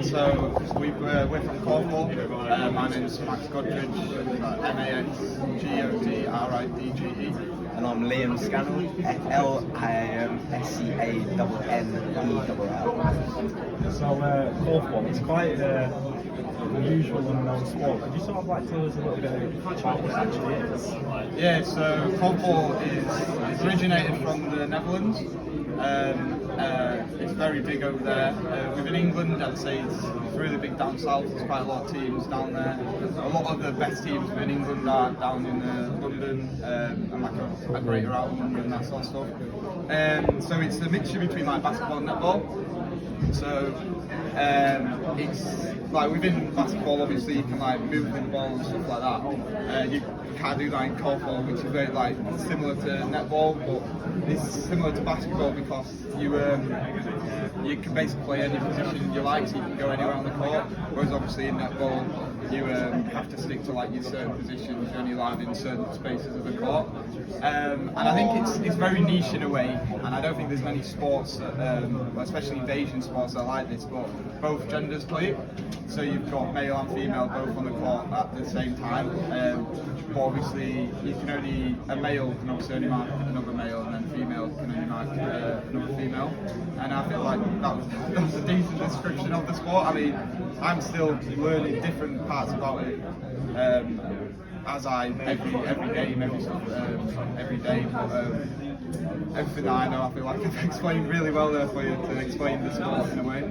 So we're from Korfball. My name is Max Godridge, Maxgodridge, And I'm Liam Scannell, Liamscannell. So, Korfball, it's quite an unusual and unknown sport. Could you sort of tell us a little bit about what it actually is? Yeah, so Korfball is originated from the Netherlands. It's very big over there. Within England, I'd say it's really big down south. There's quite a lot of teams down there. A lot of the best teams within England are down in London and like a greater out of London and that sort of stuff. So it's a mixture between like basketball and netball. So it's like within basketball, obviously you can like move with the ball and stuff like that. You can't do that in korfball, which is very like similar to netball, but it's similar to basketball because you can basically play any position you like, so you can go anywhere on the court. Whereas obviously in netball, you have to stick to like your certain positions. You're only allowed in certain spaces of the court. And I think it's very niche in a way, and I don't think there's many sports, especially Asian sports, that are like this. But both genders play it, so you've got male and female both on the court at the same time. But obviously, a male can obviously only mark another male, and then female can only mark another female. And I feel like that was a decent description of the sport. I mean, I'm still learning different parts about it as every game, every day. But everything that I know, I feel like I've explained really well there for you to explain the sport in a way.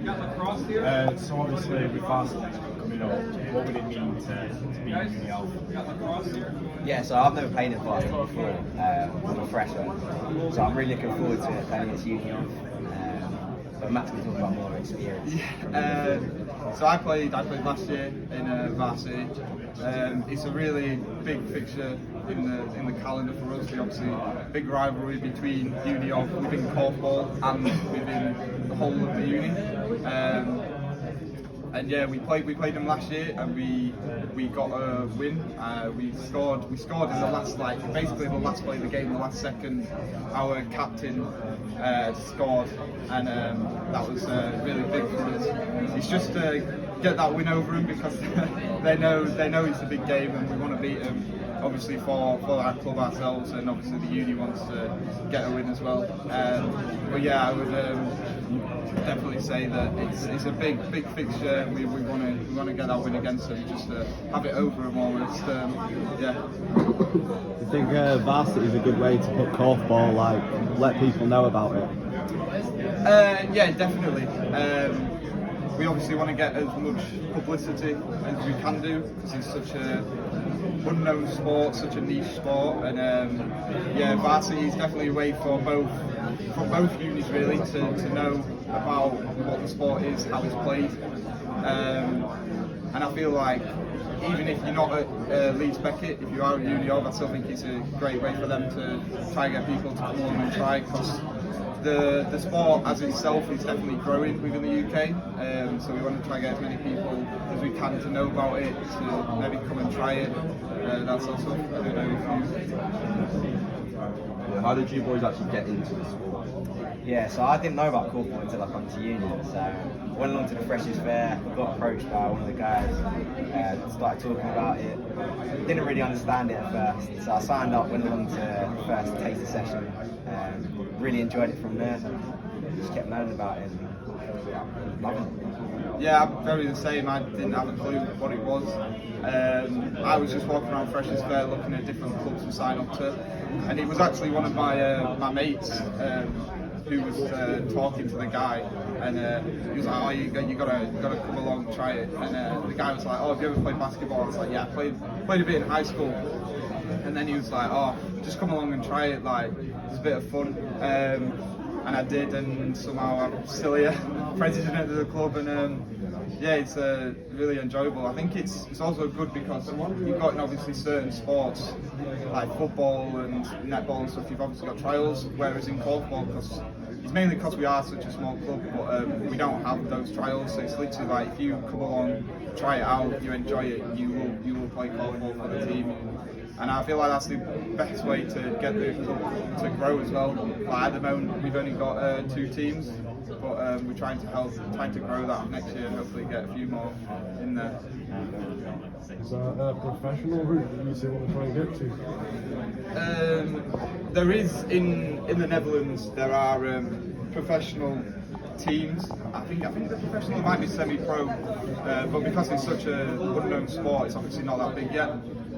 So obviously with varsity coming up, what would it mean to be in the Alpha? Yeah, so I've never played in varsity before. I'm a freshman, so I'm really looking forward to playing against Uni Alpha. But Max can talk about more experience. Yeah, so I played last year in varsity. It's a really big fixture in the calendar for us. We obviously big rivalry between Uni of within Korfball and within the whole of the uni. And yeah, we played them last year, and we got a win. We scored in the last basically the last play of the game, the last second. Our captain scored, and that was really big for us. It's just to get that win over them because they know it's a big game, and we want to beat them. Obviously for our club ourselves, and obviously the uni wants to get a win as well. But yeah, I would definitely say that it's a big fixture. We want to get that win against them, just to have it over them almost. Yeah. I think varsity is a good way to put korfball, let people know about it. Yeah, definitely. We obviously want to get as much publicity as we can do because it's such a unknown sport, such a niche sport, and yeah, varsity is definitely a way for both unis really to know about what the sport is, how it's played, and I feel like even if you're not at Leeds Beckett, if you are at Uni Orb, I still think it's a great way for them to try and get people to come along and try, because the sport as itself is definitely growing within the UK, so we want to try and get as many people as we can to know about it, to maybe come and try it, that sort of stuff. I don't know if you... How did you boys actually get into the sport? Yeah, so I didn't know about korfball until I come to uni. So I went along to the Freshers Fair, got approached by one of the guys, started talking about it. Didn't really understand it at first, so I signed up, went along to the first taster session, really enjoyed it from there. Just kept learning about it and loving it. Yeah, I'm very the same. I didn't have a clue what it was. I was just walking around Freshers Fair looking at different clubs to sign up to, and it was actually one of my mates who was talking to the guy, and he was like, "Oh, you gotta come along and try it." And the guy was like, "Oh, have you ever played basketball?" I was like, "Yeah, I played a bit in high school." And then he was like, "Oh, just come along and try it. Like, it's a bit of fun." And I did, and somehow I'm still here, president of the club, and yeah, it's really enjoyable. I think it's also good because you've got obviously certain sports like football and netball and stuff. You've obviously got trials, whereas in korfball, because it's mainly because we are such a small club, but we don't have those trials. So it's literally like if you come along, try it out, you enjoy it, you will play korfball for the team. And I feel like that's the best way to get the club to grow as well. Like at the moment, we've only got 2 teams, but we're trying to grow that next year and hopefully get a few more in there. Is that a professional route that you still want to try and get to? There is in the Netherlands. There are professional teams. I think the professional might be semi-pro, but because it's such an unknown sport, it's obviously not that big yet.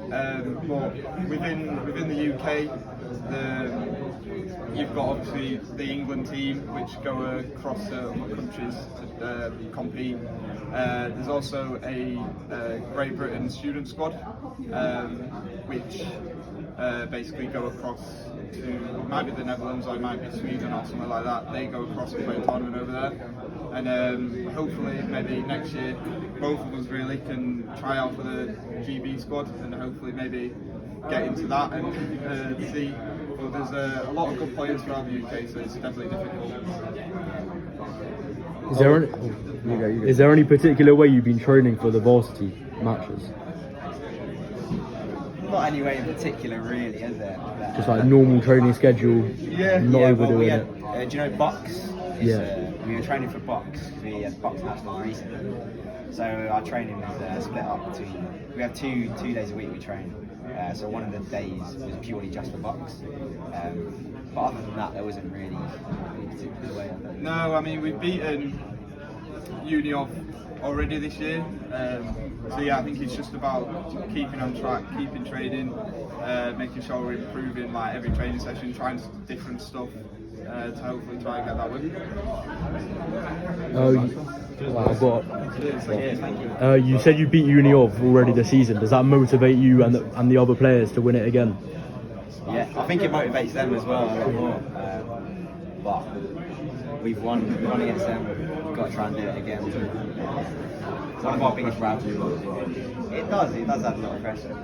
But within the UK, you've got obviously the England team, which go across other countries to compete. There's also a Great Britain student squad, which basically go across to, it might be the Netherlands or it might be Sweden or something like that. They go across and play a tournament over there, and hopefully maybe next year both of us really can try out for the GB squad and hopefully maybe get into that and see. But there's a lot of good players throughout the UK, so it's definitely difficult. Is there any particular way you've been training for the varsity matches? Not any way in particular, really, is there? Just like normal training schedule, not overdoing we had, it. do you know box? Yeah. We were training for box because we had box nationals recently. So our training was split up between. We have two days a week we train. So one of the days was purely just for box. But other than that, there wasn't really any particular way. No, I mean we've beaten uni off already this year. So yeah, I think it's just about keeping on track, keeping training, making sure we're improving like every training session, trying different stuff to hopefully try and get that win. You said you beat uni off already this season. Does that motivate you and the other players to win it again? Yeah, I think it motivates them as well a lot more. But we've won against them. We've got to try and do it again. It's one of our biggest rivals. It does add a lot of pressure.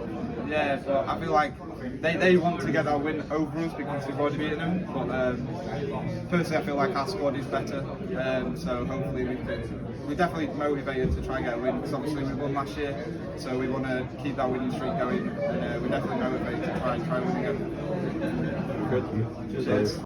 Yeah, but I feel like they want to get that win over us because we've already beaten them. But personally, I feel like our squad is better. So hopefully we're definitely motivated to try and get a win because obviously we won last year. So we want to keep that winning streak going, and we're definitely motivated to try and win again. Good. Cheers.